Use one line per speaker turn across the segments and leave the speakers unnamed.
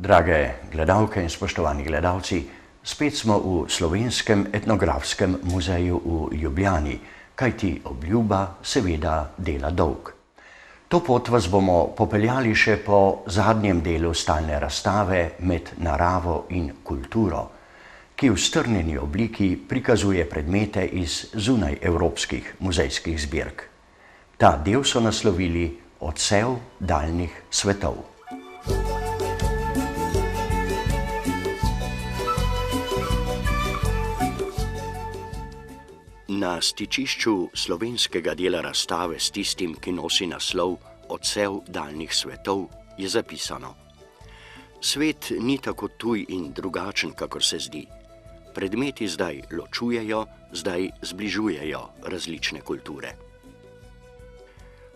Drage gledalke in spoštovani gledalci, spet smo v Slovenskem etnografskem muzeju v Ljubljani, kajti obljuba seveda dela dolg. To pot vas bomo popeljali še po zadnjem delu stalne razstave Med naravo in kulturo, ki v strnjeni obliki prikazuje predmete iz zunaj evropskih muzejskih zbirk. Ta del so naslovili Odsev daljnih svetov. Na stičišču slovenskega dela razstave s tistim, ki nosi naslov Odsev daljnih svetov, je zapisano: Svet ni tako tuj in drugačen, kakor se zdi. Predmeti zdaj ločujejo, zdaj zbližujejo različne kulture.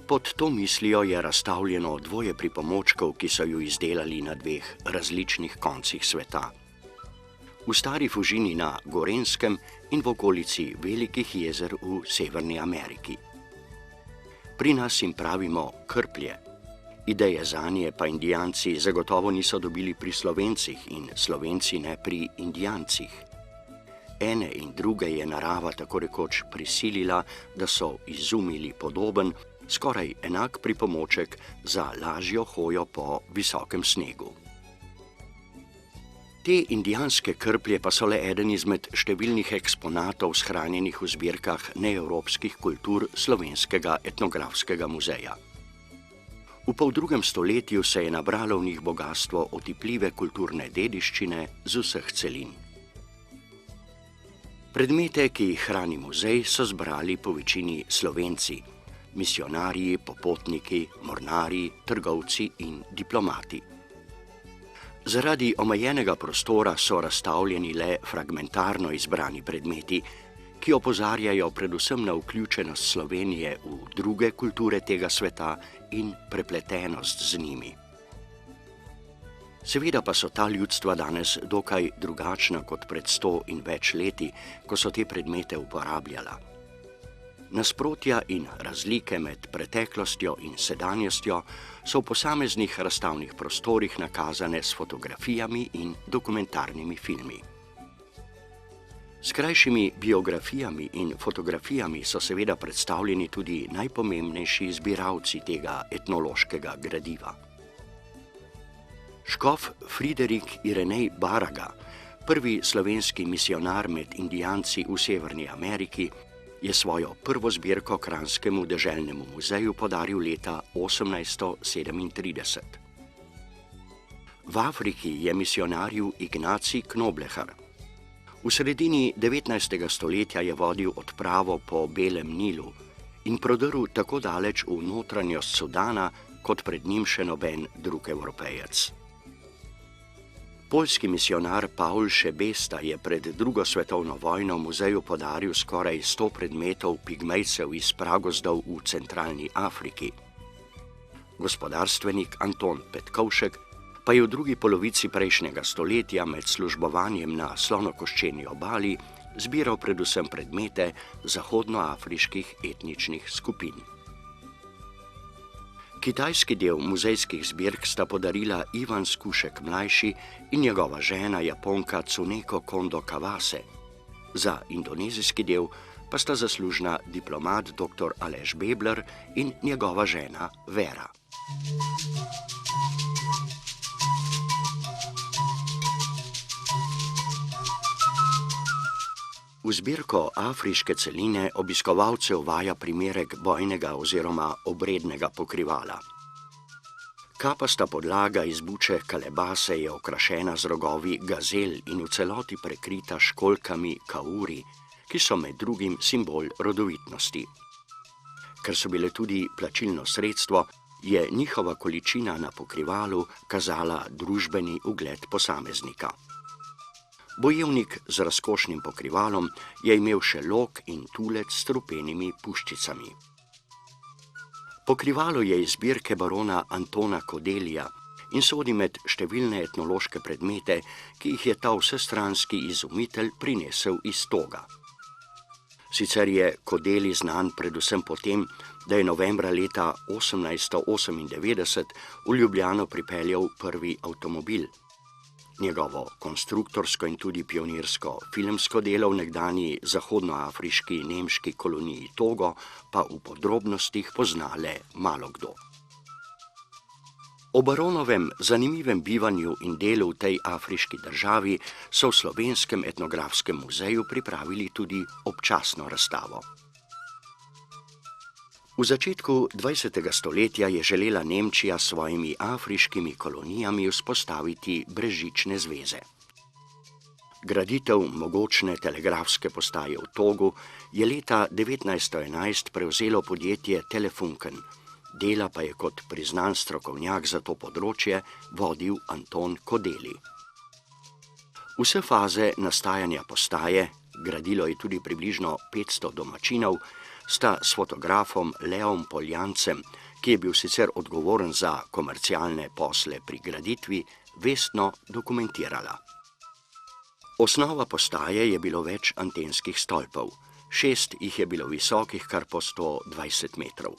Pod to mislijo je razstavljeno dvoje pripomočkov, ki so ju izdelali na dveh različnih koncih sveta. V Stari Fužini na Gorenjskem in v okolici velikih jezer v Severni Ameriki. Pri nas jim pravimo krplje. Ideje zanje pa Indijanci zagotovo niso dobili pri Slovencih in Slovenci ne pri Indijancih. Ene in druge je narava tako rekoč prisilila, da so izumili podoben, skoraj enak pripomoček za lažjo hojo po visokem snegu. Te indijanske krplje pa so le eden izmed številnih eksponatov shranjenih v zbirkah neevropskih kultur Slovenskega etnografskega muzeja. V poldrugem stoletju se je nabralo v njih bogastvo otipljive kulturne dediščine z vseh celin. Predmete, ki jih hrani muzej, so zbrali po večini Slovenci, misijonarji, popotniki, mornarji, trgovci in diplomati. Zaradi omejenega prostora so razstavljeni le fragmentarno izbrani predmeti, ki opozarjajo predvsem na vključenost Slovenije v druge kulture tega sveta in prepletenost z njimi. Seveda pa so ta ljudstva danes dokaj drugačna kot pred 100 in več leti, ko so te predmete uporabljala. Nasprotja in razlike med preteklostjo in sedanjostjo so v posameznih razstavnih prostorih nakazane s fotografijami in dokumentarnimi filmi. S krajšimi biografijami in fotografijami so seveda predstavljeni tudi najpomembnejši zbiralci tega etnološkega gradiva. Škof Friderik Irenej Baraga, prvi slovenski misijonar med Indijanci v Severni Ameriki, je svojo prvo zbirko Kranjskemu deželnemu muzeju podaril leta 1837. V Afriki je misijonaril Ignacij Knoblechar. V sredini 19. stoletja je vodil odpravo po Belem Nilu in prodrl tako daleč v notranjost Sudana, kot pred njim še noben drug Evropejec. Poljski misijonar Paul Šebesta je pred drugo svetovno vojno muzeju podaril skoraj 100 predmetov pigmejcev iz pragozdov v centralni Afriki. Gospodarstvenik Anton Petkovšek pa je v drugi polovici prejšnjega stoletja med službovanjem na Slonokoščeni obali zbiral predvsem predmete zahodnoafriških etničnih skupin. Kitajski del muzejskih zbirk sta podarila Ivan Skušek mlajši in njegova žena Japonka Tsuneko Kondo Kawase. Za indonezijski del pa sta zaslužna diplomat dr. Aleš Bebler in njegova žena Vera. V zbirko afriške celine obiskovalce uvaja primerek bojnega oziroma obrednega pokrivala. Kapasta podlaga iz buče kalebase je okrašena z rogovi gazel in v celoti prekrita školjkami kauri, ki so med drugim simbol rodovitnosti. Ker so bile tudi plačilno sredstvo, je njihova količina na pokrivalu kazala družbeni ugled posameznika. Bojevnik z razkošnim pokrivalom je imel še lok in tulec s strupenimi puščicami. Pokrivalo je iz zbirke barona Antona Kodelija in sodi med številne etnološke predmete, ki jih je ta vsestranski izumitelj prinesel iz Toga. Sicer je Kodeli znan predvsem po tem, da je novembra leta 1898 v Ljubljano pripeljal prvi avtomobil. Njegovo konstruktorsko in tudi pionirsko filmsko delo v nekdanji zahodnoafriški nemški koloniji Togo pa v podrobnostih pozna le malokdo. O baronovem zanimivem bivanju in delu v tej afriški državi so v Slovenskem etnografskem muzeju pripravili tudi občasno razstavo. V začetku 20. stoletja je želela Nemčija s svojimi afriškimi kolonijami vzpostaviti brezžične zveze. Graditev mogočne telegrafske postaje v Togu je leta 1911 prevzelo podjetje Telefunken, dela pa je kot priznan strokovnjak za to področje vodil Anton Kodeli. Vse faze nastajanja postaje, gradilo je tudi približno 500 domačinov, sta s fotografom Leom Poljancem, ki je bil sicer odgovoren za komercialne posle pri graditvi, vestno dokumentirala. Osnova postaje je bilo več antenskih stolpov, 6 jih je bilo visokih kar po 120 metrov.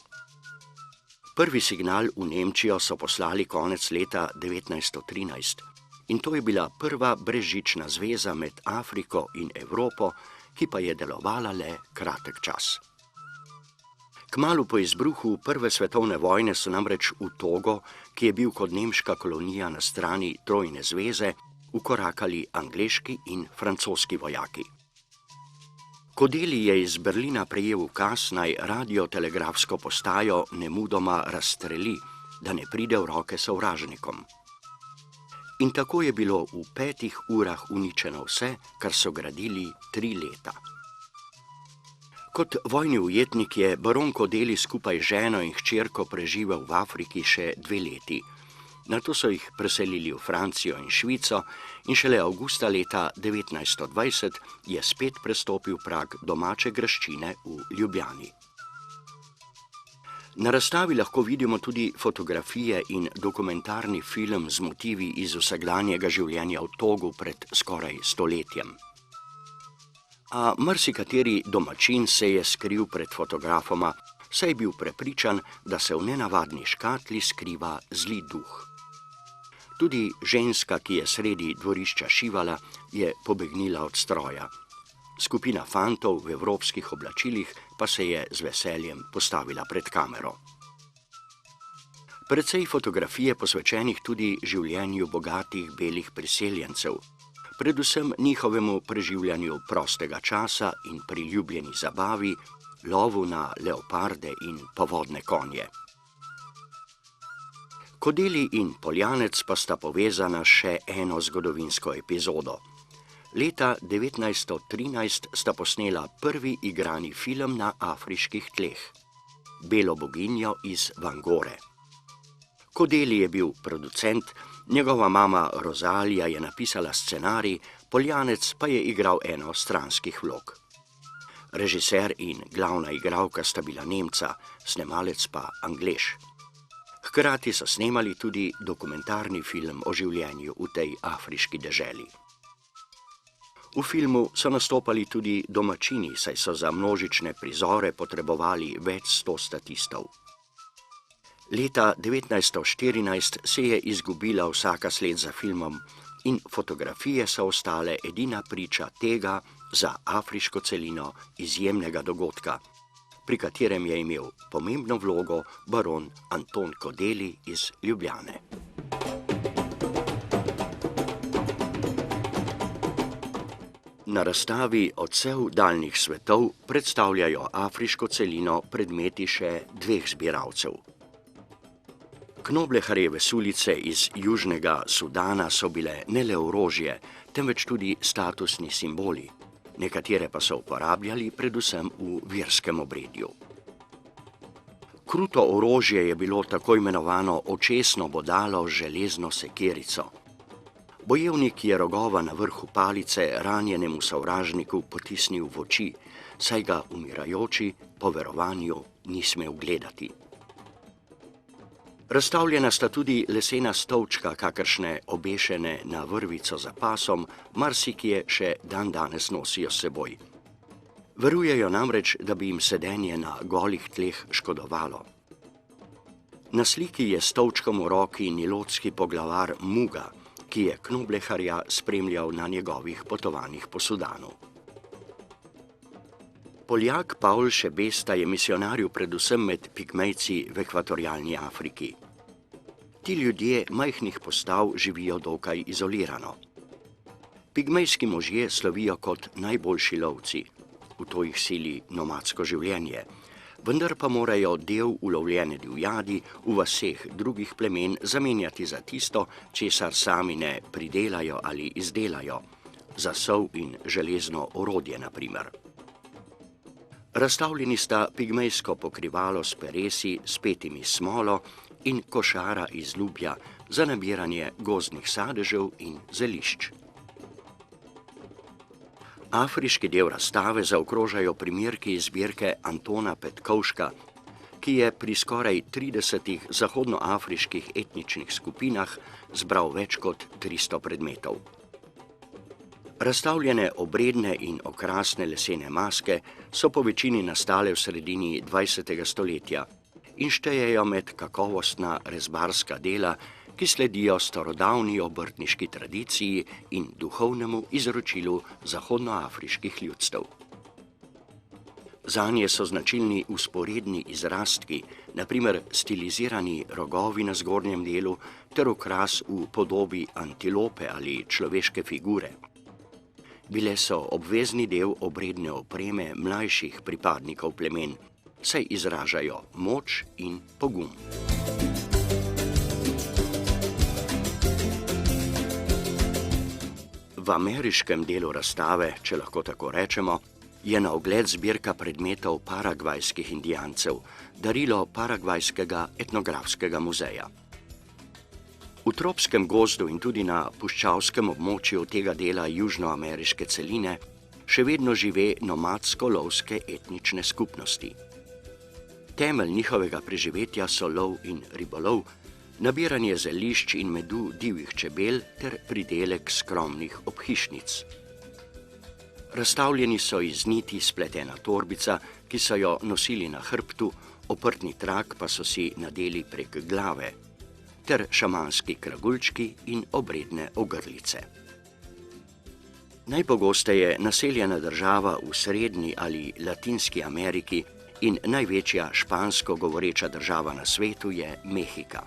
Prvi signal v Nemčijo so poslali konec leta 1913 in to je bila prva brezžična zveza med Afriko in Evropo, ki pa je delovala le kratek čas. Kmalu po izbruhu Prve svetovne vojne so namreč v Togo, ki je bil kot nemška kolonija na strani Trojne zveze, vkorakali angleški in francoski vojaki. Kodeli je iz Berlina prejel ukaz, naj radiotelegrafsko postajo nemudoma razstreli, da ne pride v roke sovražnikom. In tako je bilo v 5 urah uničeno vse, kar so gradili 3 leta. Kot vojni ujetnik je baron Kodeli skupaj z ženo in hčerko preživel v Afriki še 2 leti. Nato so jih preselili v Francijo in Švico in šele avgusta leta 1920 je spet prestopil prag domače graščine v Ljubljani. Na razstavi lahko vidimo tudi fotografije in dokumentarni film z motivi iz vsakdanjega življenja v Togu pred skoraj stoletjem. A marsikateri domačin se je skril pred fotografoma, saj je bil prepričan, da se v nenavadni škatli skriva zli duh. Tudi ženska, ki je sredi dvorišča šivala, je pobegnila od stroja. Skupina fantov v evropskih oblačilih pa se je z veseljem postavila pred kamero. Precej fotografije posvečenih tudi življenju bogatih belih priseljencev, predvsem njihovemu preživljanju prostega časa in priljubljeni zabavi, lovu na leoparde in povodne konje. Kodeli in Poljanec pa sta povezana še eno zgodovinsko epizodo. Leta 1913 sta posnela prvi igrani film na afriških tleh, Belo boginjo iz Vangore. Kodeli je bil producent, njegova mama Rozalija je napisala scenarij, Poljanec pa je igral eno stranskih vlog. Režiser in glavna igralka sta bila Nemca, snemalec pa Anglež. Hkrati so snemali tudi dokumentarni film o življenju v tej afriški deželi. V filmu so nastopali tudi domačini, saj so za množične prizore potrebovali več 100 statistov. Leta 1914 se je izgubila vsaka sled za filmom in fotografije so ostale edina priča tega za afriško celino izjemnega dogodka, pri katerem je imel pomembno vlogo baron Anton Kodeli iz Ljubljane. Na razstavi Odsev daljnih svetov predstavljajo afriško celino predmeti še 2 zbiralcev. Knobleharjeve sulice iz Južnega Sudana so bile ne le orožje, temveč tudi statusni simboli, nekatere pa so uporabljali predvsem v verskem obredju. Kruto orožje je bilo tako imenovano očesno bodalo z železno sekirico. Bojevnik je rogova na vrhu palice ranjenemu sovražniku potisnil v oči, saj ga umirajoči po verovanju ni smel gledati. Razstavljena sta tudi lesena stolčka, kakršne obešene na vrvico za pasom, marsikje še dandanes nosijo s seboj. Verujejo namreč, da bi jim sedenje na golih tleh škodovalo. Na sliki je stolčkom v roki nilotski poglavar Muga, ki je Knobleharja spremljal na njegovih potovanjih po Sudanu. Poljak Paul Šebesta je misijonaril predvsem med pigmejci v ekvatorialni Afriki. Ti ljudje majhnih postav živijo dokaj izolirano. Pigmejski možje slovijo kot najboljši lovci, v to jih sili nomadsko življenje, vendar pa morajo del ulovljene divjadi v vaseh drugih plemen zamenjati za tisto, česar sami ne pridelajo ali izdelajo, za sol in železno orodje na primer. Razstavljeni sta pigmejsko pokrivalo s peresi, spetimi smolo in košara iz lubja za nabiranje gozdnih sadežev in zelišč. Afriški del razstave zaokrožajo primerki iz zbirke Antona Petkovška, ki je pri skoraj 30 zahodnoafriških etničnih skupinah zbral več kot 300 predmetov. Razstavljene obredne in okrasne lesene maske so po večini nastale v sredini 20. stoletja in štejejo med kakovostna rezbarska dela, ki sledijo starodavni obrtniški tradiciji in duhovnemu izročilu zahodnoafriških ljudstev. Zanje so značilni vzporedni izrastki, na primer stilizirani rogovi na zgornjem delu ter okras v podobi antilope ali človeške figure. Bile so obvezni del obredne opreme mlajših pripadnikov plemen, saj izražajo moč in pogum. V ameriškem delu razstave, če lahko tako rečemo, je na ogled zbirka predmetov paragvajskih indijancev, darilo Paragvajskega etnografskega muzeja. V tropskem gozdu in tudi na puščavskem območju tega dela južnoameriške celine še vedno žive nomadsko-lovske etnične skupnosti. Temelj njihovega preživetja so lov in ribolov, nabiranje zelišč in medu divjih čebel ter pridelek skromnih obhišnic. Razstavljeni so iz niti spletena torbica, ki so jo nosili na hrbtu, oprtni trak pa so si nadeli prek glave, ter šamanski kraguljčki in obredne ogrlice. Najpogosteje naseljena država v Srednji ali Latinski Ameriki in največja špansko govoreča država na svetu je Mehika.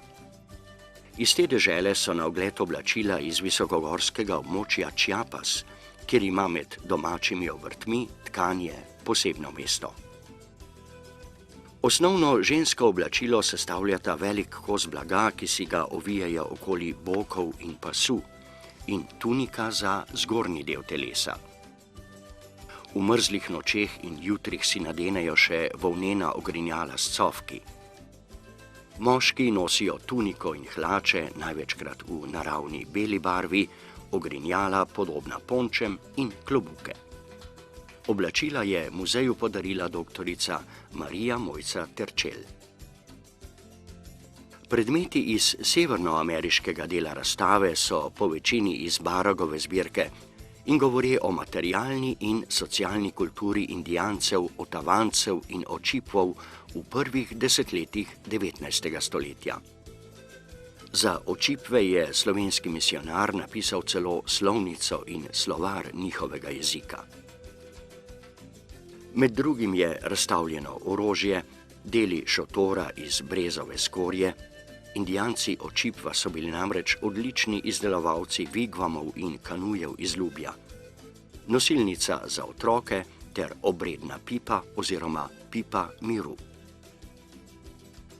Iz te dežele so na ogled oblačila iz visokogorskega območja Chiapas, kjer ima med domačimi obrtmi tkanje posebno mesto. Osnovno žensko oblačilo sestavljata velik kos blaga, ki si ga ovijajo okoli bokov in pasu, in tunika za zgornji del telesa. V mrzlih nočeh in jutrih si nadenejo še volnena ogrinjala s cofki. Moški nosijo tuniko in hlače, največkrat v naravni beli barvi, ogrinjala podobna pončem in klobuke. Oblačila je muzeju podarila doktorica Marija Mojca Terčelj. Predmeti iz severnoameriškega dela razstave so po večini iz Baragove zbirke in govori o materialni in socialni kulturi indijancev, otavancev in očipov v prvih desetletjih 19. stoletja. Za očipve je slovenski misijonar napisal celo slovnico in slovar njihovega jezika. Med drugim je razstavljeno orožje, deli šotora iz brezove skorje. Indijanci očipva so bili namreč odlični izdelovalci vigvamov in kanujev iz lubja, nosilnica za otroke ter obredna pipa oziroma pipa miru.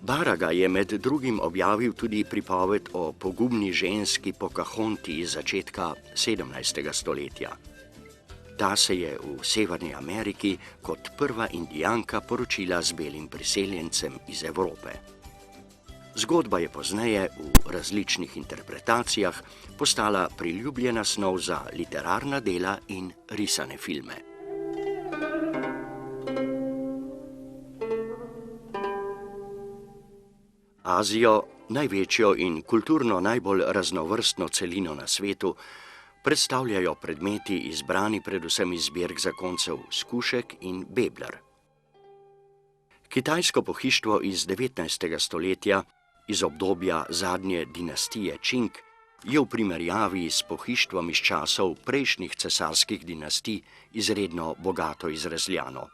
Baraga je med drugim objavil tudi pripoved o pogumni ženski Pocahonti iz začetka 17. stoletja. Ta se je v Severni Ameriki kot prva indijanka poročila z belim priseljencem iz Evrope. Zgodba je pozneje v različnih interpretacijah postala priljubljena snov za literarna dela in risane filme. Azijo, največjo in kulturno najbolj raznovrstno celino na svetu, predstavljajo predmeti izbrani predvsem iz zbirk zakoncev Skušek in Bebler. Kitajsko pohištvo iz 19. stoletja, iz obdobja zadnje dinastije Čing, je v primerjavi s pohištvom iz časov prejšnjih cesarskih dinastij izredno bogato izrezljano.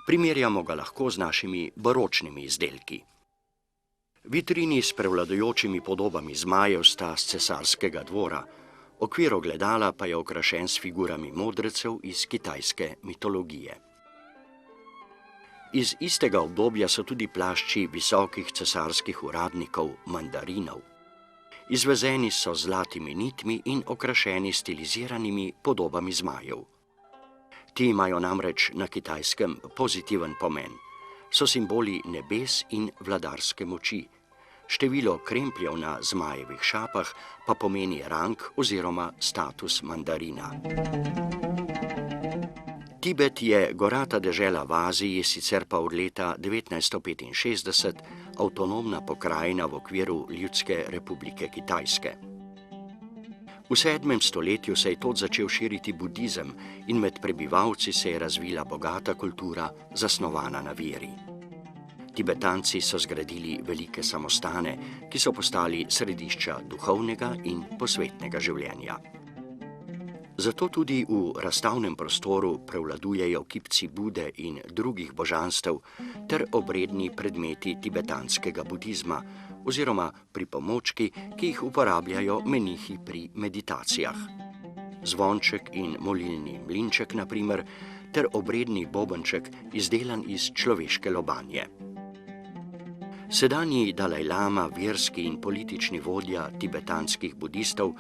Primerjamo ga lahko z našimi baročnimi izdelki. Vitrini s prevladujočimi podobami zmajev sta z cesarskega dvora, okvir ogledala pa je okrašen s figurami modrecev iz kitajske mitologije. Iz istega obdobja so tudi plašči visokih cesarskih uradnikov, mandarinov. Izvezeni so z zlatimi nitmi in okrašeni stiliziranimi podobami zmajev. Ti imajo namreč na Kitajskem pozitiven pomen. So simboli nebes in vladarske moči. Število krempljev na zmajevih šapah pa pomeni rang oziroma status mandarina. Tibet je gorata dežela v Aziji, sicer pa od leta 1965 avtonomna pokrajina v okviru Ljudske republike Kitajske. V 7. stoletju se je tod začel širiti budizem in med prebivalci se je razvila bogata kultura, zasnovana na veri. Tibetanci so zgradili velike samostane, ki so postali središča duhovnega in posvetnega življenja. Zato tudi v razstavnem prostoru prevladujejo kipci Bude in drugih božanstev ter obredni predmeti tibetanskega budizma oziroma pripomočki, ki jih uporabljajo menihi pri meditacijah. Zvonček in molilni mlinček, na primer, ter obredni bobenček, izdelan iz človeške lobanje. Sedanji Dalajlama, verski in politični vodja tibetanskih budistov,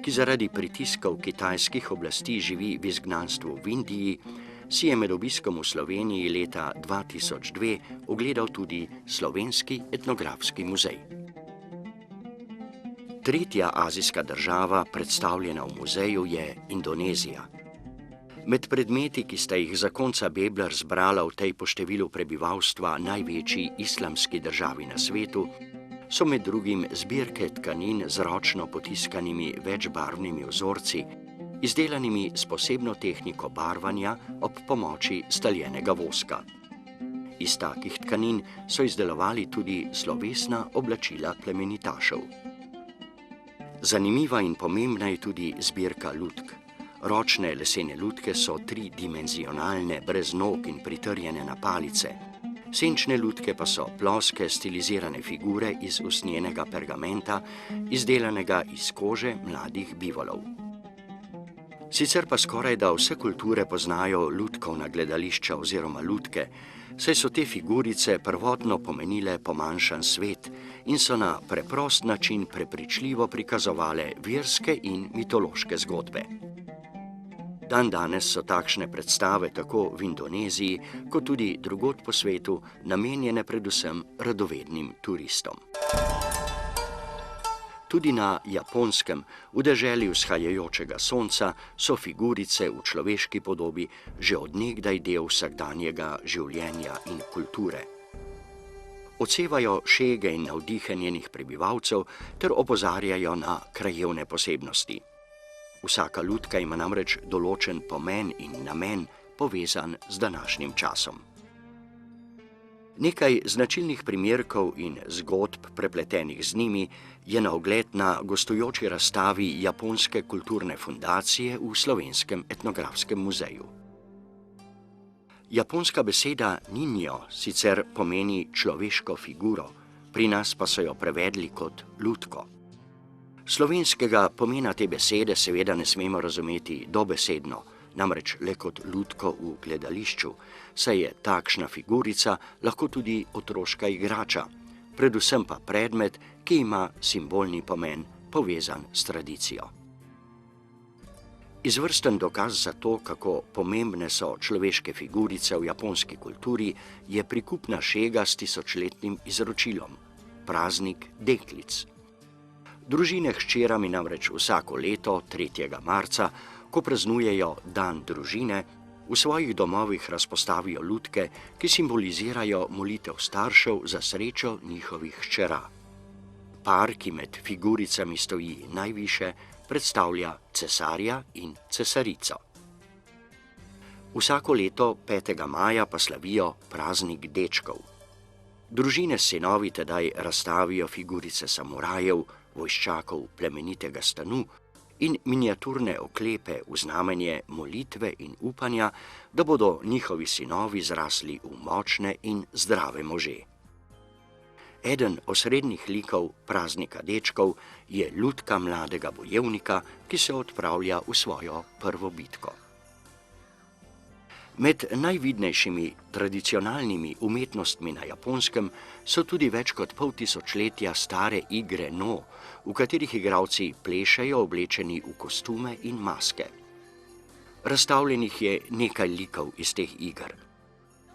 ki zaradi pritiskov kitajskih oblasti živi v izgnanstvu v Indiji, si je med obiskom v Sloveniji leta 2002 ogledal tudi Slovenski etnografski muzej. Tretja azijska država, predstavljena v muzeju, je Indonezija. Med predmeti, ki sta jih zakonca Bebler zbrala v tej po številu prebivalstva največji islamski državi na svetu, so med drugim zbirke tkanin z ročno potiskanimi večbarvnimi vzorci, izdelanimi s posebno tehniko barvanja ob pomoči staljenega voska. Iz takih tkanin so izdelovali tudi slovesna oblačila plemenitašev. Zanimiva in pomembna je tudi zbirka lutk. Ročne lesene lutke so tridimenzionalne, brez nog in pritrjene na palice. Senčne lutke pa so ploske, stilizirane figure iz usnjenega pergamenta, izdelanega iz kože mladih bivolov. Sicer pa skoraj da vse kulture poznajo lutkovna gledališča oziroma lutke, saj so te figurice prvotno pomenile pomanjšan svet in so na preprost način prepričljivo prikazovale verske in mitološke zgodbe. Dandanes so takšne predstave tako v Indoneziji, kot tudi drugod po svetu namenjene predvsem radovednim turistom. Tudi na Japonskem, v deželi vzhajajočega sonca, so figurice v človeški podobi že od nekdaj del vsakdanjega življenja in kulture. Odsevajo šege in navdihe njenih prebivalcev ter opozarjajo na krajevne posebnosti. Vsaka lutka ima namreč določen pomen in namen, povezan z današnjim časom. Nekaj značilnih primerkov in zgodb, prepletenih z njimi, je na ogled na gostujoči razstavi Japonske kulturne fundacije v Slovenskem etnografskem muzeju. Japonska beseda ninjo sicer pomeni človeško figuro, pri nas pa so jo prevedli kot lutko. Slovenskega pomena te besede seveda ne smemo razumeti dobesedno, namreč le kot lutko v gledališču, saj je takšna figurica lahko tudi otroška igrača, predvsem pa predmet, ki ima simbolni pomen, povezan s tradicijo. Izvrsten dokaz za to, kako pomembne so človeške figurice v japonski kulturi, je prikupna šega s tisočletnim izročilom. praznik deklic. Družine hčerami namreč vsako leto, 3. marca, ko praznujejo dan družine, v svojih domovih razpostavijo lutke, ki simbolizirajo molitev staršev za srečo njihovih hčera. Par, ki med figuricami stoji najviše, predstavlja cesarja in cesarico. Vsako leto 5. maja pa slavijo praznik dečkov. Družine s sinovi tedaj razstavijo figurice samurajev, vojščakov plemenitega stanu in miniaturne oklepe v znamenje molitve in upanja, da bodo njihovi sinovi zrasli v močne in zdrave može. Eden osrednjih likov praznika dečkov je lutka mladega bojevnika, ki se odpravlja v svojo prvo bitko. Med najvidnejšimi tradicionalnimi umetnostmi na Japonskem so tudi več kot pol tisočletja stare igre No, v katerih igralci plešejo oblečeni v kostume in maske. Razstavljenih je nekaj likov iz teh iger.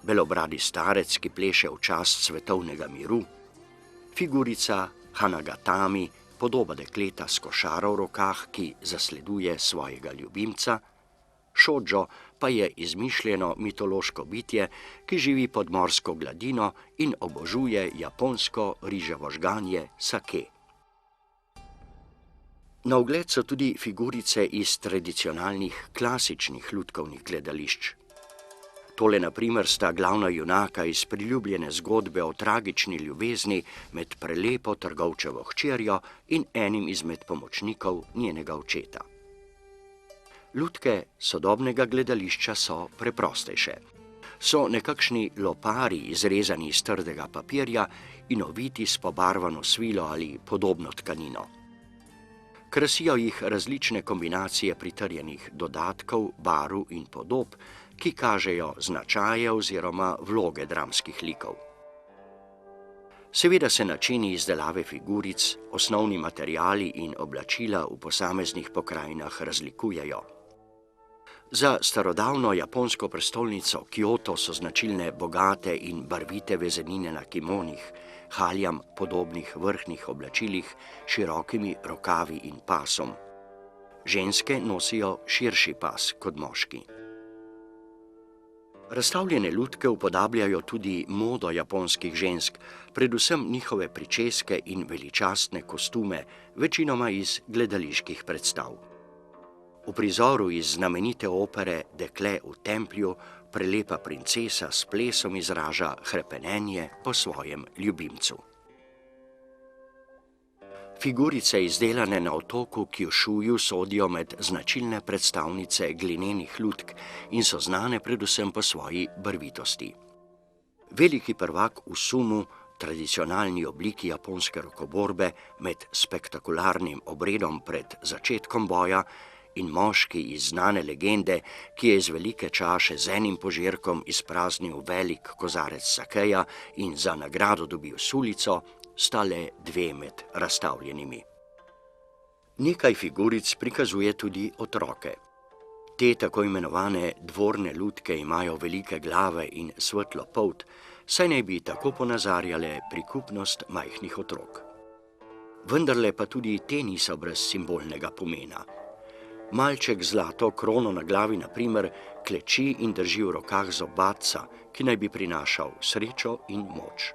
Belobradi starec, ki pleše v čast svetovnega miru, figurica Hanagatami, podoba dekleta s košaro v rokah, ki zasleduje svojega ljubimca, Shoujo pa je izmišljeno mitološko bitje, ki živi pod morsko gladino in obožuje japonsko riževo žganje sake. Na ogled so tudi figurice iz tradicionalnih klasičnih lutkovnih gledališč. Tole na primer sta glavna junaka iz priljubljene zgodbe o tragični ljubezni med prelepo trgovčevo hčerjo in enim izmed pomočnikov njenega očeta. Lutke sodobnega gledališča so preprostejše. So nekakšni lopari izrezani iz trdega papirja in oviti s pobarvano svilo ali podobno tkanino. Krasijo jih različne kombinacije pritrjenih dodatkov, barv in podob, ki kažejo značaje oziroma vloge dramskih likov. Seveda se načini izdelave figuric, osnovni materiali in oblačila v posameznih pokrajinah razlikujejo. Za starodavno japonsko prestolnico Kyoto so značilne bogate in barvite vezenine na kimonih, haljam podobnih vrhnjih oblačilih, širokimi rokavi in pasom. Ženske nosijo širši pas kot moški. Razstavljene lutke upodabljajo tudi modo japonskih žensk, predvsem njihove pričeske in veličastne kostume, večinoma iz gledaliških predstav. V prizoru iz znamenite opere Dekle v templju prelepa princesa s plesom izraža hrepenenje po svojem ljubimcu. Figurice, izdelane na otoku Kjušuju, sodijo med značilne predstavnice glinenih lutk in so znane predvsem po svoji barvitosti. Veliki prvak v sumu, tradicionalni obliki japonske rokoborbe med spektakularnim obredom pred začetkom boja, in moški iz znane legende, ki je iz velike čaše z enim požirkom izpraznil velik kozarec sakeja in za nagrado dobil sulico, sta le dve med razstavljenimi. Nekaj figuric prikazuje tudi otroke. Te tako imenovane dvorne lutke imajo velike glave in svetlo polt, saj naj bi tako ponazarjale prikupnost majhnih otrok. Vendarle pa tudi te niso brez simbolnega pomena. Malček z zlato krono na glavi, na primer, kleči in drži v rokah zobatca, ki naj bi prinašal srečo in moč.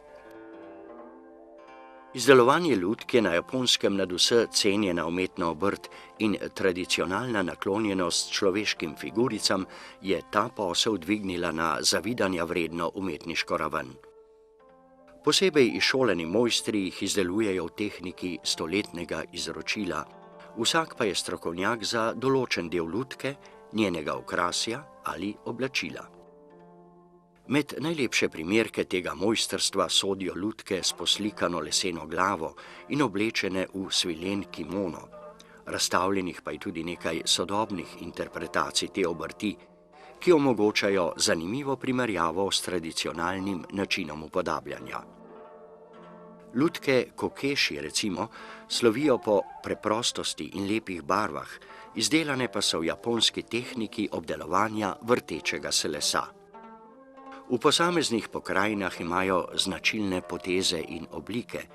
Izdelovanje lutk je na Japonskem nadvse cenjena umetna obrt in tradicionalna naklonjenost človeškim figuricam je ta posel dvignila na zavidanja vredno umetniško raven. Posebej izšoleni mojstri jih izdelujejo v tehniki stoletnega izročila, vsak pa je strokovnjak za določen del lutke, njenega okrasja ali oblačila. Med najlepše primerke tega mojstrstva sodijo lutke s poslikano leseno glavo in oblečene v svilen kimono. Razstavljenih pa je tudi nekaj sodobnih interpretacij te obrti, ki omogočajo zanimivo primerjavo s tradicionalnim načinom upodabljanja. Lutke kokeši, recimo, slovijo po preprostosti in lepih barvah, izdelane pa so v japonski tehniki obdelovanja vrtečega se lesa. V posameznih pokrajinah imajo značilne poteze in oblike,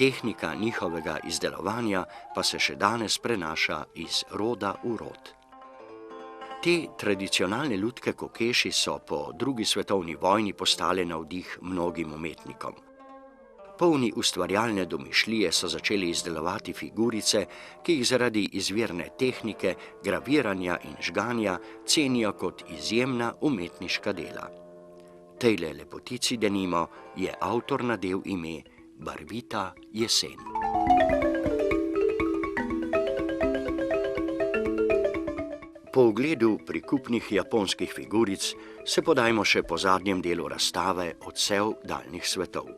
tehnika njihovega izdelovanja pa se še danes prenaša iz roda v rod. Te tradicionalne lutke kokeši so po drugi svetovni vojni postale navdih mnogim umetnikom. Polni ustvarjalne domišljije so začeli izdelovati figurice, ki jih zaradi izvirne tehnike, graviranja in žganja cenijo kot izjemna umetniška dela. Tejle lepotici denimo je avtor nadel ime Barvita jesen. Po ogledu prikupnih japonskih figuric se podajmo še po zadnjem delu razstave Odsev daljnih svetov.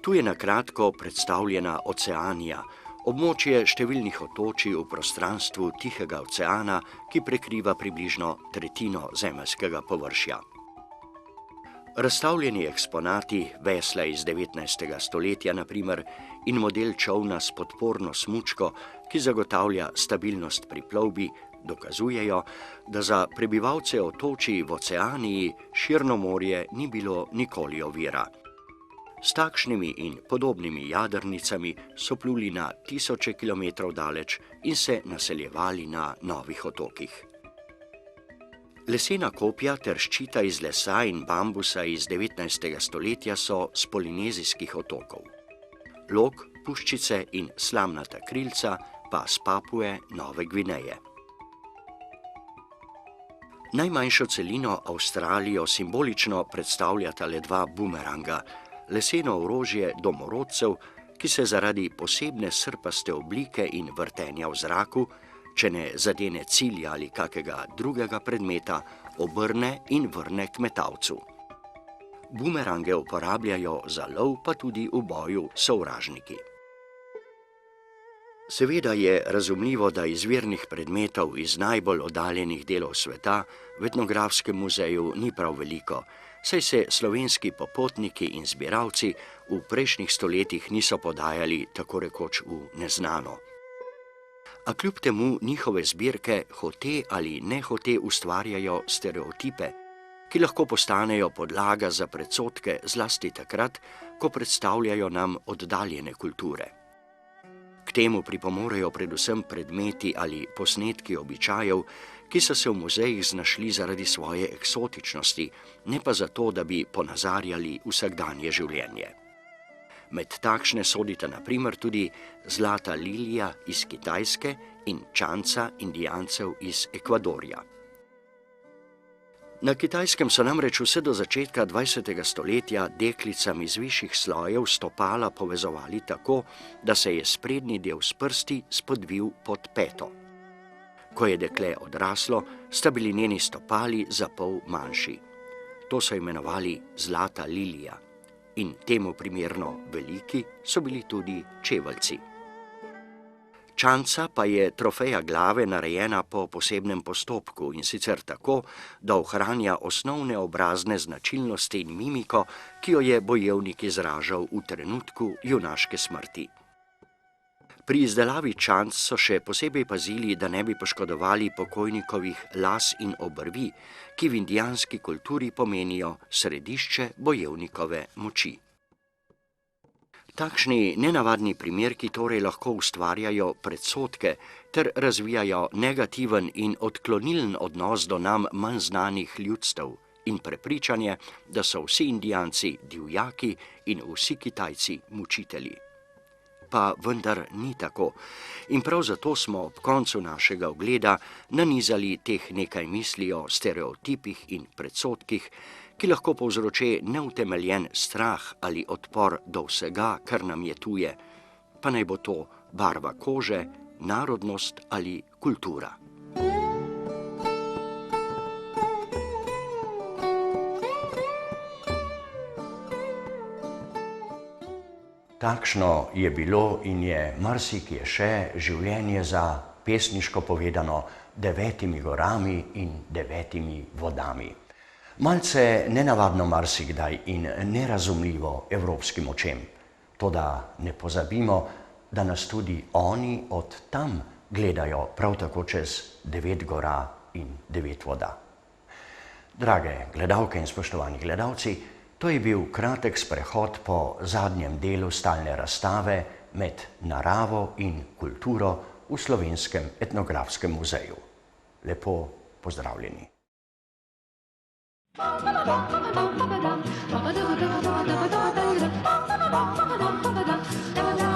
Tu je na kratko predstavljena Oceanija, območje številnih otočij v prostranstvu Tihega oceana, ki prekriva približno tretjino zemeljskega površja. Razstavljeni eksponati, vesla iz 19. stoletja na primer, in model čolna s podporno smučko, ki zagotavlja stabilnost pri plovbi, dokazujejo, da za prebivalce otočij v Oceaniji širno morje ni bilo nikoli ovira. S takšnimi in podobnimi jadrnicami so pluli na tisoče kilometrov daleč in se naseljevali na novih otokih. Lesena kopja ter ščita iz lesa in bambusa iz 19. stoletja so s polinezijskih otokov. Lok, puščice in slamnata krilca pa s Papue Nove Gvineje. Najmanjšo celino Avstralijo simbolično predstavljata le dva bumeranga, leseno orožje domorodcev, ki se zaradi posebne srpaste oblike in vrtenja v zraku, če ne zadene cilja ali kakega drugega predmeta, obrne in vrne k metalcu. Bumerange uporabljajo za lov, pa tudi v boju s sovražniki. Seveda je razumljivo, da izvirnih predmetov iz najbolj oddaljenih delov sveta v etnografskem muzeju ni prav veliko, saj se slovenski popotniki in zbiralci v prejšnjih stoletjih niso podajali tako rekoč v neznano. A kljub temu njihove zbirke hote ali nehote ustvarjajo stereotipe, ki lahko postanejo podlaga za predsodke zlasti takrat, ko predstavljajo nam oddaljene kulture. K temu pripomorejo predvsem predmeti ali posnetki običajev, ki so se v muzejih znašli zaradi svoje eksotičnosti, ne pa zato, da bi ponazarjali vsakdanje življenje. Med takšne sodita na primer tudi zlata lilija iz Kitajske in čanca Indijancev iz Ekvadorja. Na Kitajskem so namreč vse do začetka 20. stoletja deklicam iz višjih slojev stopala povezovali tako, da se je sprednji del s prsti spodvil pod peto. Ko je dekle odraslo, sta bili njeni stopali za pol manjši. To so imenovali zlata lilija. In temu primerno veliki so bili tudi čeveljci. Čanca pa je trofeja glave narejena po posebnem postopku in sicer tako, da ohranja osnovne obrazne značilnosti in mimiko, ki jo je bojevnik izražal v trenutku junaške smrti. Pri izdelavi čanc so še posebej pazili, da ne bi poškodovali pokojnikovih las in obrvi, ki v indijanski kulturi pomenijo središče bojevnikove moči. Takšni nenavadni primerki torej lahko ustvarjajo predsodke ter razvijajo negativen in odklonilen odnos do nam manj znanih ljudstev in prepričanje, da so vsi Indijanci divjaki in vsi Kitajci mučitelji. Pa vendar ni tako. In prav zato smo ob koncu našega ogleda nanizali teh nekaj misli o stereotipih in predsodkih, ki lahko povzroče neutemeljen strah ali odpor do vsega, kar nam je tuje, pa naj bo to barva kože, narodnost ali kultura.
Takšno je bilo in je marsikje še življenje za, pesniško povedano, 9 gorami in 9 vodami. Malce nenavadno marsikdaj in nerazumljivo evropskim očem. Toda ne pozabimo, da nas tudi oni od tam gledajo prav tako čez 9 gora in 9 voda. Drage gledalke in spoštovani gledalci, To je bil kratek sprehod po zadnjem delu stalne razstave med naravo in kulturo v Slovenskem etnografskem muzeju. Lepo pozdravljeni.
Ba-ba-da-ba-ba-ba-ba-ba-da, ba-ba-da-ba-da-ba-ba-da-ba-da-ba-da, ba-ba-da-ba-ba-ba-ba-ba-da,